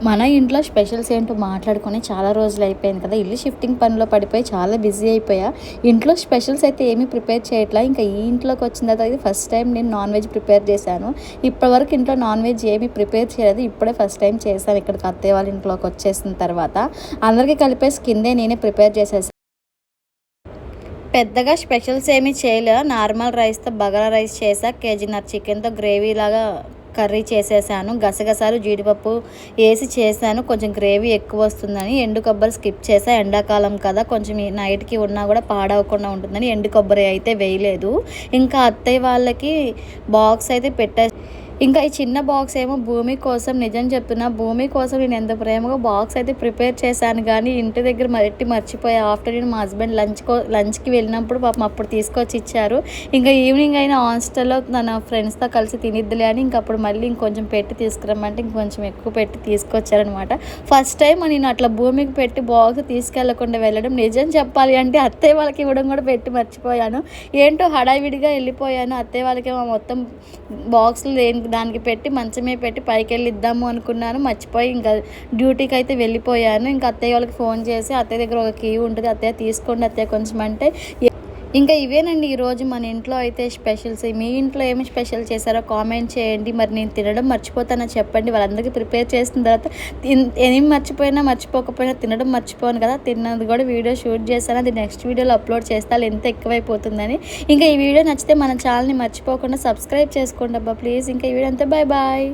మన ఇంట్లో స్పెషల్స్ ఏంటో మాట్లాడుకొని చాలా రోజులు అయిపోయింది కదా. ఇల్లు షిఫ్టింగ్ పనిలో పడిపోయి చాలా బిజీ అయిపోయా. ఇంట్లో స్పెషల్స్ అయితే ఏమీ ప్రిపేర్ చేయట్లా. ఇంకా ఈ ఇంట్లోకి వచ్చిన తర్వాత ఇది ఫస్ట్ టైం నేను నాన్ వెజ్ ప్రిపేర్ చేశాను. ఇప్పటివరకు ఇంట్లో నాన్ వెజ్ ఏమీ ప్రిపేర్ చేయలేదు. ఇప్పుడే ఫస్ట్ టైం చేశాను ఇక్కడికి అత్తయ్య వాళ్ళ ఇంట్లోకి వచ్చేసిన తర్వాత. అందరికీ కలిపేసి కిందే నేనే ప్రిపేర్ చేసేసాను. పెద్దగా స్పెషల్స్ ఏమీ చేయలే. నార్మల్ రైస్తో బగారా రైస్ చేసా. కేజీన్నర చికెన్తో గ్రేవీ లాగా కర్రీ చేసేసాను. గసగసాలు జీడిపప్పు వేసి చేశాను. కొంచెం గ్రేవీ ఎక్కువ వస్తుందని ఎండు కొబ్బరి స్కిప్ చేసా. ఎండాకాలం కదా, కొంచెం నైట్కి ఉన్నా కూడా పాడవకుండా ఉంటుందని ఎండు కొబ్బరి అయితే వేయలేదు. ఇంకా అత్తయ్య వాళ్ళకి బాక్స్ అయితే పెట్టే. ఇంకా ఈ చిన్న బాక్స్ ఏమో భూమి కోసం, నిజం చెప్తున్నా భూమి కోసం నేను ఎంత ప్రేమగా బాక్స్ అయితే ప్రిపేర్ చేశాను. కానీ ఇంటి దగ్గర మర్చిపోయా. ఆఫ్టర్నూన్ మా హస్బెండ్ లంచ్కి వెళ్ళినప్పుడు పాపం అప్పుడు తీసుకొచ్చి ఇచ్చారు. ఇంకా ఈవినింగ్ అయినా హాస్టల్లో తన ఫ్రెండ్స్తో కలిసి తినిద్దులే అని ఇంకప్పుడు మళ్ళీ ఇంకొంచెం పెట్టి తీసుకురమ్మంటే ఇంకొంచెం ఎక్కువ పెట్టి తీసుకొచ్చారనమాట. ఫస్ట్ టైం నేను అట్లా భూమికి పెట్టి బాక్స్ తీసుకెళ్లకుండా వెళ్ళడం. నిజం చెప్పాలి అంటే అత్తయ్య వాళ్ళకి ఇవ్వడం కూడా పెట్టి మర్చిపోయాను. ఏంటో హడావిడిగా వెళ్ళిపోయాను. అత్తయ్య వాళ్ళకి మొత్తం బాక్సులు దానికి పెట్టి మంచమే పెట్టి పైకి వెళ్ళి ఇద్దాము అనుకున్నాను. మర్చిపోయి ఇంకా డ్యూటీకి అయితే వెళ్ళిపోయాను. ఇంకా అత్తయ్య వాళ్ళకి ఫోన్ చేసి అత్తయ్య దగ్గర ఒక కీ ఉంటుంది, అత్తయ్య తీసుకోండి అత్తయ్య కొంచెం అంటే. ఇంకా ఇవేనండి ఈరోజు మన ఇంట్లో అయితే స్పెషల్స్. మీ ఇంట్లో ఏమి స్పెషల్ చేశారో కామెంట్ చేయండి. మరి నేను తినడం మర్చిపోతానో చెప్పండి. వాళ్ళందరికీ ప్రిపేర్ చేసిన తర్వాత ఏం మర్చిపోకపోయినా తినడం మర్చిపోను కదా. తిన్నది కూడా వీడియో షూట్ చేస్తాను. అది నెక్స్ట్ వీడియోలో అప్లోడ్ చేస్తాను ఎంత ఎక్కువైపోతుందని. ఇంకా ఈ వీడియో నచ్చితే మన ఛానల్ని మర్చిపోకుండా సబ్స్క్రైబ్ చేసుకోండి అబ్బా ప్లీజ్. ఇంకా ఈ వీడియో అంతే, బాయ్ బాయ్.